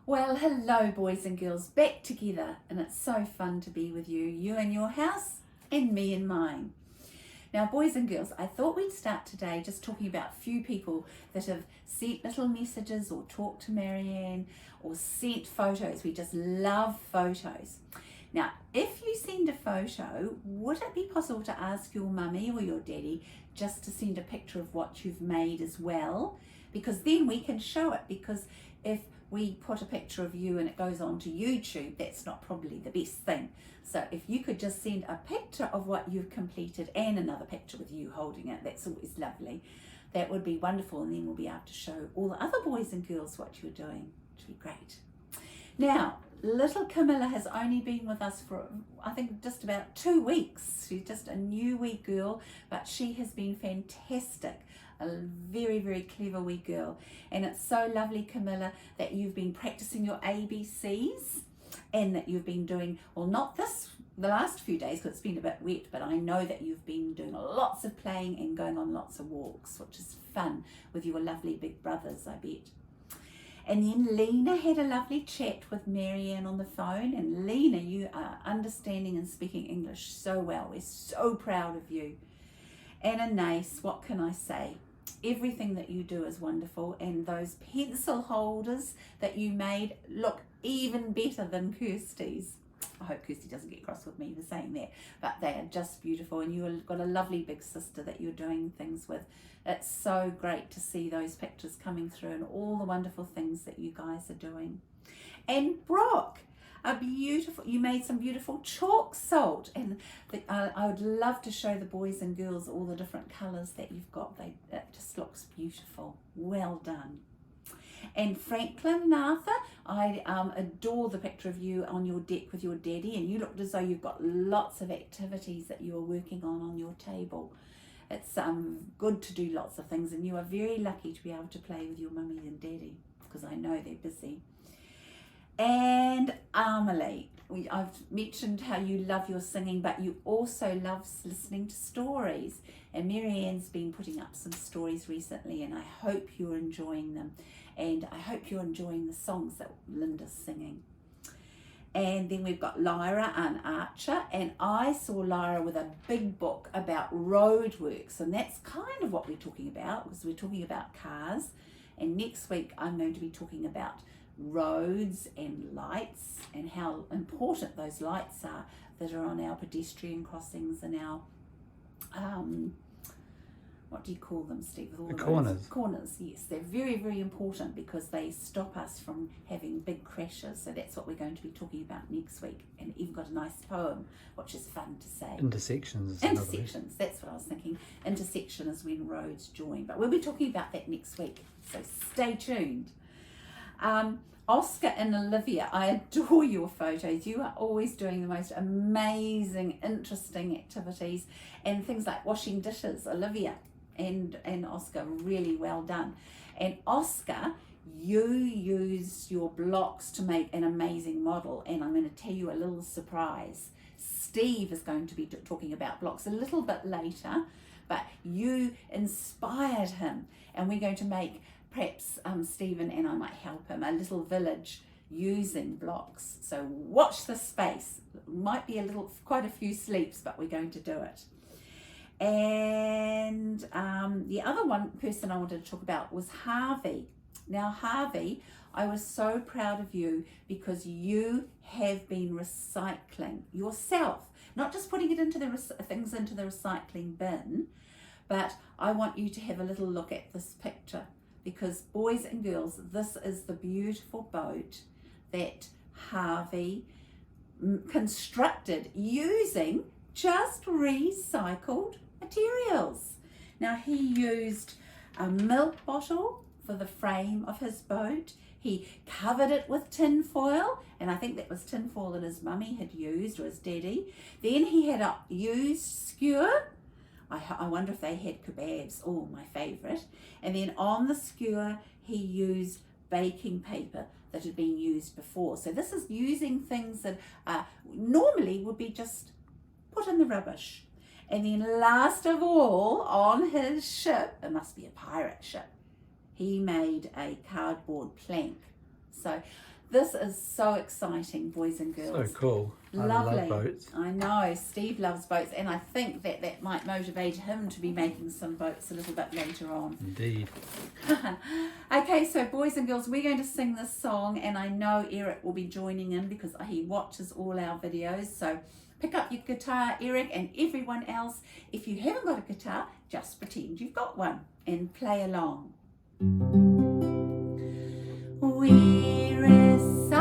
Well, hello boys and girls, back together, and it's so fun to be with you, you in your house and me in mine. Now boys and girls, I thought we'd start today just talking about a few people that have sent little messages or talked to Marianne or sent photos. We just love photos. Now, if you send a photo, would it be possible to ask your mummy or your daddy just to send a picture of what you've made as well? Because then we can show it, because if we put a picture of you and it goes on to YouTube, that's not probably the best thing. So if you could just send a picture of what you've completed and another picture with you holding it, that's always lovely. That would be wonderful, and then we'll be able to show all the other boys and girls what you're doing, which would be great. Now, little Camilla has only been with us for, I think, just about 2 weeks. She's just a new wee girl, but she has been fantastic. A very, very clever wee girl. And it's so lovely, Camilla, that you've been practicing your ABCs and that you've been doing, well, not the last few days because it's been a bit wet, but I know that you've been doing lots of playing and going on lots of walks, which is fun with your lovely big brothers, I bet. And then Lynda had a lovely chat with Marianne on the phone. And Lynda, you are understanding and speaking English so well. We're so proud of you. And Anais, what can I say? Everything that you do is wonderful, and those pencil holders that you made look even better than Kirsty's. I hope Kirsty doesn't get cross with me for saying that, but they are just beautiful, and you've got a lovely big sister that you're doing things with. It's so great to see those pictures coming through and all the wonderful things that you guys are doing. And Brock, you made some beautiful chalk salt, and I would love to show the boys and girls all the different colours that you've got. It just looks beautiful. Well done. And Franklin and Arthur, I adore the picture of you on your deck with your daddy, and you looked as though you've got lots of activities that you are working on your table. It's good to do lots of things, and you are very lucky to be able to play with your mummy and daddy, because I know they're busy. And Amelie, I've mentioned how you love your singing, but you also love listening to stories. And Marianne's been putting up some stories recently, and I hope you're enjoying them. And I hope you're enjoying the songs that Lynda's singing. And then we've got Lyra and Archer, and I saw Lyra with a big book about roadworks, and that's kind of what we're talking about, because we're talking about cars. And next week I'm going to be talking about roads and lights, and how important those lights are that are on our pedestrian crossings and our what do you call them, Steve? With all the corners. Corners, yes. They're very, very important because they stop us from having big crashes. So that's what we're going to be talking about next week. And even got a nice poem, which is fun to say. Intersections. Intersections, that's what I was thinking. Intersection is when roads join. But we'll be talking about that next week. So stay tuned. Oscar and Olivia, I adore your photos. You are always doing the most amazing, interesting activities and things like washing dishes. Olivia and Oscar, really well done. And Oscar, you use your blocks to make an amazing model, and I'm going to tell you a little surprise. Steve is going to be talking about blocks a little bit later, but you inspired him, and we're going to make, perhaps Stephen and I might help him, a little village using blocks. So watch this space. It might be quite a few sleeps, but we're going to do it. And the other person I wanted to talk about was Harvey. Now Harvey, I was so proud of you because you have been recycling yourself, not just putting it into things into the recycling bin, but I want you to have a little look at this picture, because boys and girls, this is the beautiful boat that Harvey constructed using just recycled materials. Now he used a milk bottle for the frame of his boat. He covered it with tin foil, and I think that was tin foil that his mummy had used, or his daddy. Then he had a used skewer. I wonder if they had kebabs, oh, my favourite. And then on the skewer he used baking paper that had been used before. So this is using things that normally would be just put in the rubbish. And then last of all, on his ship, it must be a pirate ship, he made a cardboard plank. So This is so exciting, boys and girls. So cool. Lovely. I love boats. I know, Steve loves boats, and I think that might motivate him to be making some boats a little bit later on. Indeed. Okay, so boys and girls, we're going to sing this song, and I know Eric will be joining in because he watches all our videos. So pick up your guitar, Eric, and everyone else. If you haven't got a guitar, just pretend you've got one and play along. We recycle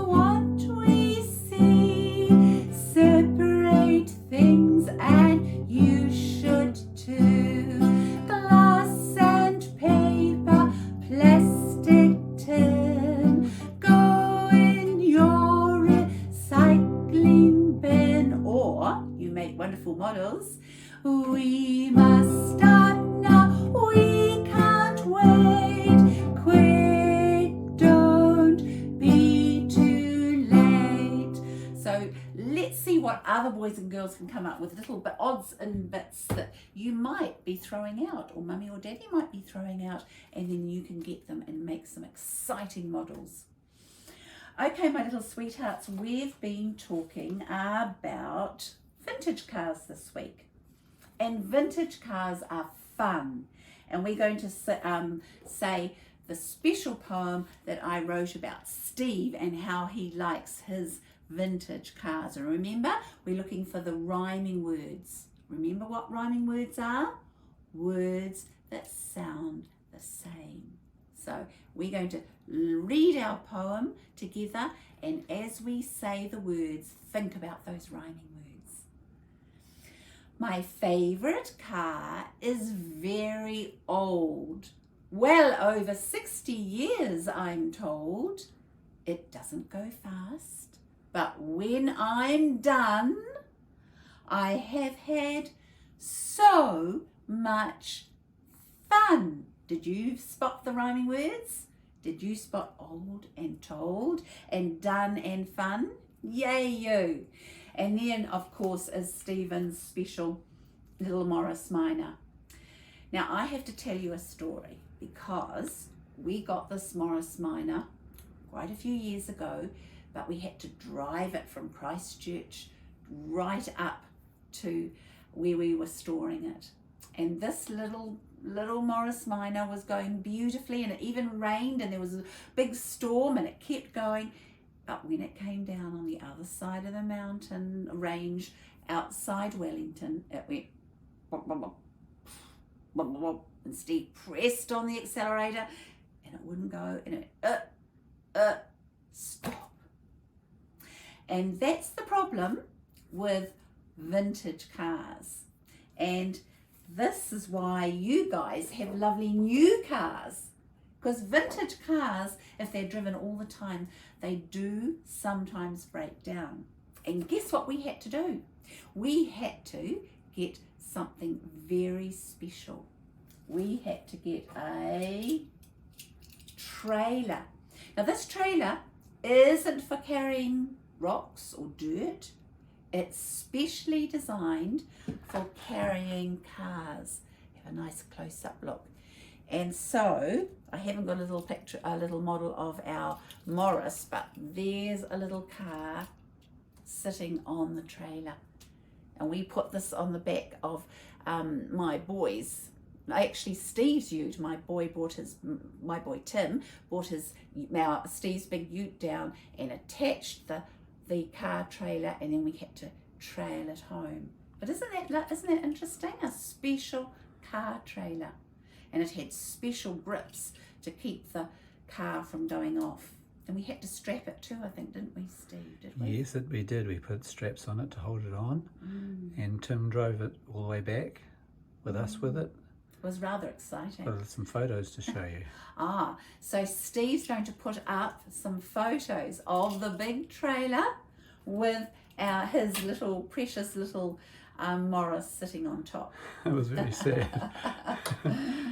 what we see, separate things, and you should too. Glass and paper, plastic, tin, go in your recycling bin, or you make wonderful models. We must start now, we can't wait. Quick, don't be too late. So let's see what other boys and girls can come up with, little bit odds and bits that you might be throwing out, or mummy or daddy might be throwing out, and then you can get them and make some exciting models. Okay, my little sweethearts, we've been talking about vintage cars this week. And vintage cars are fun. And we're going to say the special poem that I wrote about Steve and how he likes his vintage cars. And remember, we're looking for the rhyming words. Remember what rhyming words are? Words that sound the same. So we're going to read our poem together, and as we say the words, think about those rhyming words. My favourite car is very old, well over 60 years, I'm told. It doesn't go fast, but when I'm done, I have had so much fun. Did you spot the rhyming words? Did you spot old and told and done and fun? Yay you! And then, of course, is Stephen's special little Morris Minor. Now, I have to tell you a story because we got this Morris Minor quite a few years ago, but we had to drive it from Christchurch right up to where we were storing it. And this little Morris Minor was going beautifully, and it even rained, and there was a big storm, and it kept going. But when it came down on the other side of the mountain range outside Wellington, it went bop, bop, bop, bop, bop, and Steve pressed on the accelerator and it wouldn't go, and it stop. And that's the problem with vintage cars. And this is why you guys have lovely new cars. Because vintage cars, if they're driven all the time, they do sometimes break down. And guess what we had to do? We had to get something very special. We had to get a trailer. Now this trailer isn't for carrying rocks or dirt. It's specially designed for carrying cars. Have a nice close-up look. And so I haven't got a little picture, a little model of our Morris, but there's a little car sitting on the trailer. And we put this on the back of my boys. Actually, Steve's ute. My boy Tim brought Steve's big ute down and attached the car trailer, and then we had to trail it home. But isn't that interesting? A special car trailer. And it had special grips to keep the car from going off. And we had to strap it too, I think, didn't we, Steve? Did we? Yes, we did. We put straps on it to hold it on. And Tim drove it all the way back with us with it. It was rather exciting. Well, there's some photos to show you. So Steve's going to put up some photos of the big trailer with his little precious little Morris sitting on top. It was very sad.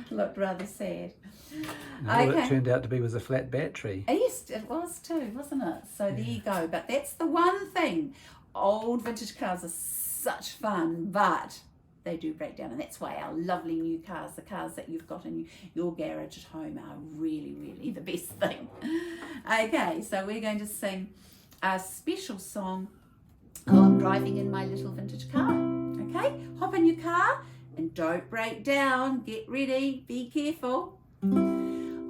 Looked rather sad. All it turned out to be was a flat battery. Yes, it was too, wasn't it? So there you go. But that's the one thing. Old vintage cars are such fun, but they do break down, and that's why our lovely new cars, the cars that you've got in your garage at home, are really, really the best thing. Okay, so we're going to sing a special song on driving in my little vintage car. Okay, hop in your car and don't break down. Get ready, be careful.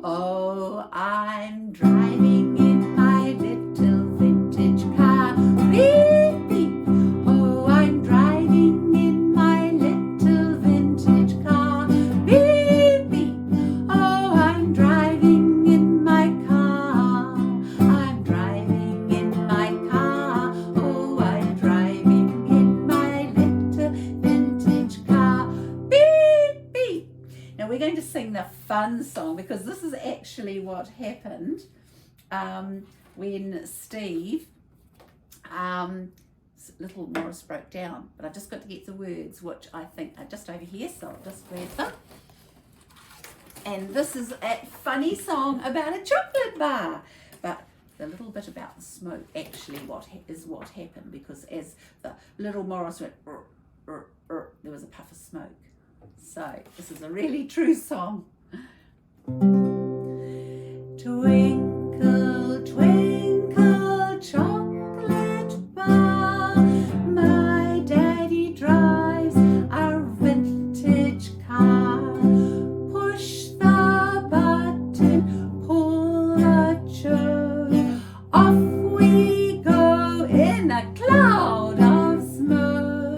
Oh, I'm driving in my little vintage car. Beep, beep. Oh, I'm driving in my little vintage car. Beep, beep. Oh, I'm driving in my car. I'm driving in my car. Oh, I'm driving in my little vintage car. Beep, beep. Now we're going to sing the fun song because this is actually what happened when Steve, little Morris broke down. But I've just got to get the words, which I think are just over here, so I'll just grab them. And this is a funny song about a chocolate bar. But the little bit about the smoke actually is what happened, because as the little Morris went, there was a puff of smoke. So this is a really true song. Twinkle, twinkle, chocolate bar, my daddy drives a vintage car. Push the button, pull the churn, off we go in a cloud of smoke.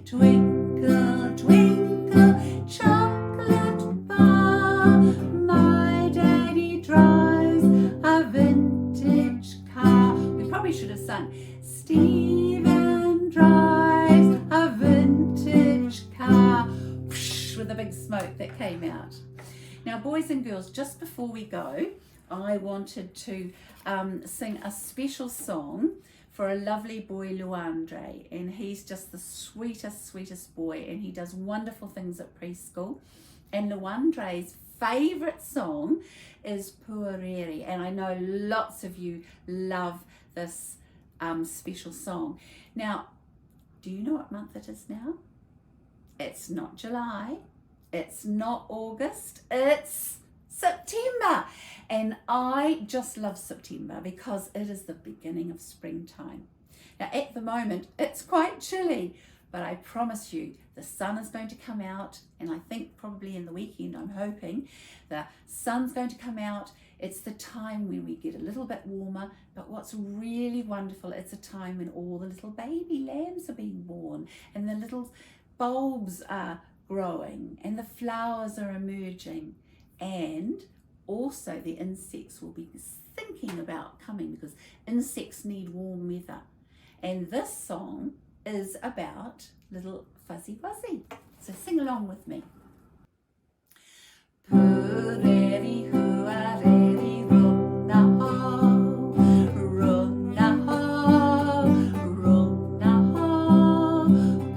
Twinkle, twinkle, chocolate bar, my daddy drives a vintage car. We probably should have sung Stephen drives a vintage car, whoosh, with a big smoke that came out. Now, boys and girls, just before we go, I wanted to sing a special song for a lovely boy, Luandre, and he's just the sweetest boy, and he does wonderful things at preschool. And Luandre's favourite song is Puareri, and I know lots of you love this special song. Now, do you know what month it is now? It's not July, it's not August, it's September. And I just love September because it is the beginning of springtime. Now at the moment it's quite chilly, but I promise you the sun is going to come out, and I think probably in the weekend, I'm hoping the sun's going to come out. It's the time when we get a little bit warmer, but what's really wonderful, it's a time when all the little baby lambs are being born and the little bulbs are growing and the flowers are emerging, and also the insects will be thinking about coming because insects need warm weather. And this song is about little Fuzzy Wuzzy. So sing along with me. Puareri, huareri, runga ho, runga ho, runga ho.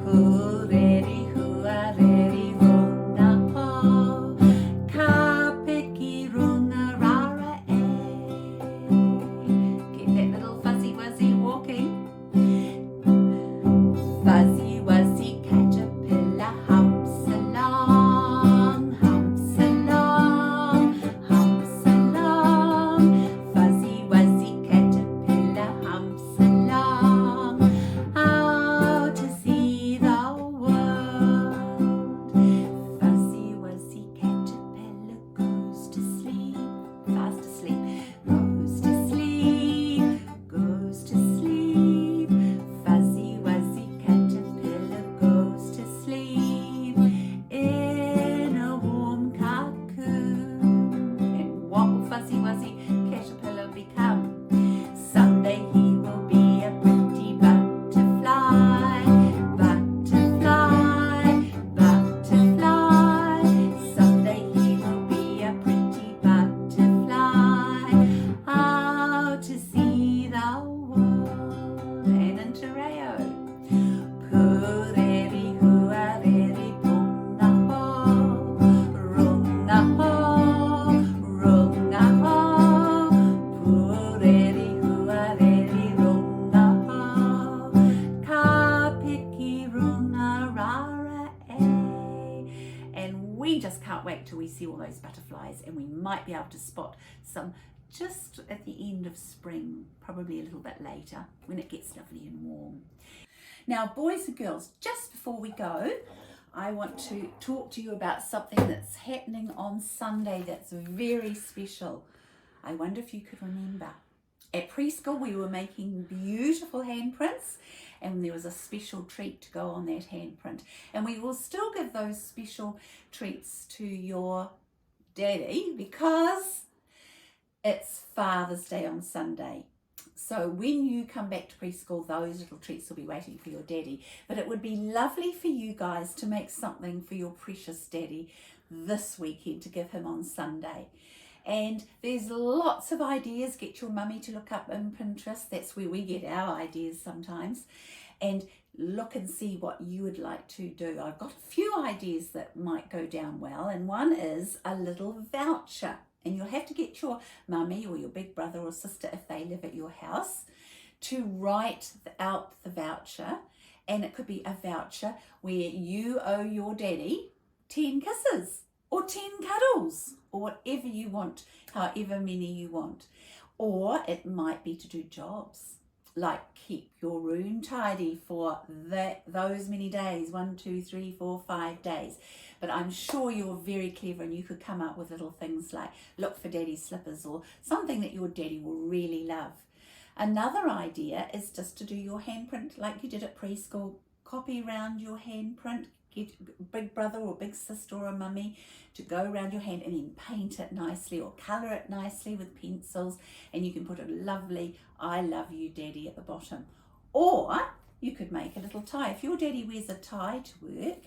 Puareri, huareri, runga ho, kapiki runga rara e. Get that little Fuzzy Wuzzy walking. Fuzzy Wuzzy caterpillar humps along, humps along, humps along. Fuzzy Wuzzy caterpillar humps along, out to see the world. Fuzzy Wuzzy caterpillar goes to sleep, fast asleep, goes to sleep, goes to sleep. Fuzzy Wuzzy caterpillar goes to sleep in a warm cocoon. And what will Fuzzy Wuzzy caterpillar become? Someday he will be a pretty butterfly, butterfly, butterfly. Someday he will be a pretty butterfly, out to see the world. And into Reo. Puareri, huareri, runga ho, runga ho, runga ho. Puareri, huareri, runga ho, kapiki runga rara e. And we just can't wait till we see all those butterflies, and we might be able to spot some just at the end of spring, probably a little bit later when it gets lovely and warm. Now, boys and girls, just before we go, I want to talk to you about something that's happening on Sunday that's very special. I wonder if you could remember. At preschool, we were making beautiful handprints, and there was a special treat to go on that handprint. And we will still give those special treats to your daddy because it's Father's Day on Sunday. So when you come back to preschool, those little treats will be waiting for your daddy. But it would be lovely for you guys to make something for your precious daddy this weekend to give him on Sunday. And there's lots of ideas. Get your mummy to look up in Pinterest. That's where we get our ideas sometimes. And look and see what you would like to do. I've got a few ideas that might go down well. And one is a little voucher. And you'll have to get your mummy or your big brother or sister, if they live at your house, to write out the voucher. And it could be a voucher where you owe your daddy 10 kisses or 10 cuddles or whatever you want, however many you want. Or it might be to do jobs, like keep your room tidy for those many days, 1, 2, 3, 4, 5 days. But I'm sure you're very clever and you could come up with little things like look for daddy's slippers or something that your daddy will really love. Another idea is just to do your handprint like you did at preschool. Copy around your handprint, get big brother or big sister or mummy to go around your hand and then paint it nicely or colour it nicely with pencils, and you can put a lovely I love you daddy at the bottom. Or you could make a little tie. If your daddy wears a tie to work,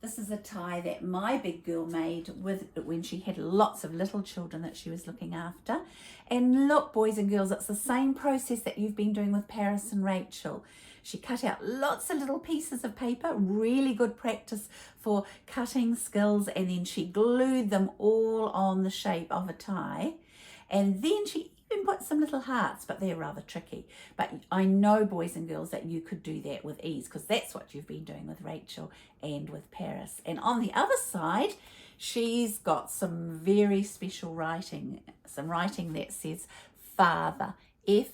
this is a tie that my big girl made when she had lots of little children that she was looking after. And look, boys and girls, it's the same process that you've been doing with Paris and Rachel. She cut out lots of little pieces of paper, really good practice for cutting skills, and then she glued them all on the shape of a tie. And then she even put some little hearts, but they're rather tricky. But I know, boys and girls, that you could do that with ease because that's what you've been doing with Rachel and with Paris. And on the other side, she's got some very special writing, some writing that says Father, I'll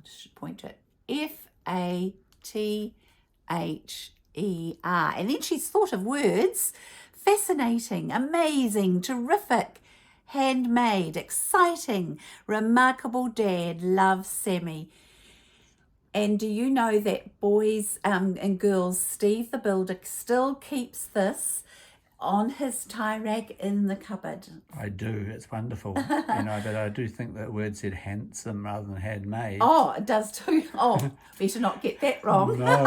just point to it, Father. And then she's thought of words, fascinating, amazing, terrific, handmade, exciting, remarkable dad, love, Sammy. And do you know that boys and girls, Steve the builder still keeps this on his tie rack in the cupboard? I do. It's wonderful. But I do think that word said handsome rather than handmade. Oh, it does too. Oh, better not get that wrong. No.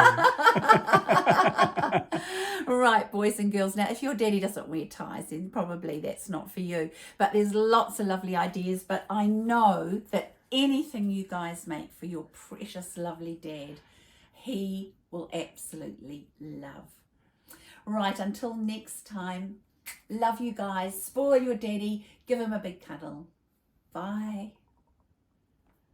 Right, boys and girls. Now, if your daddy doesn't wear ties, then probably that's not for you. But there's lots of lovely ideas. But I know that anything you guys make for your precious, lovely dad, he will absolutely love. Right, until next time, love you guys, spoil your daddy, give him a big cuddle. Bye.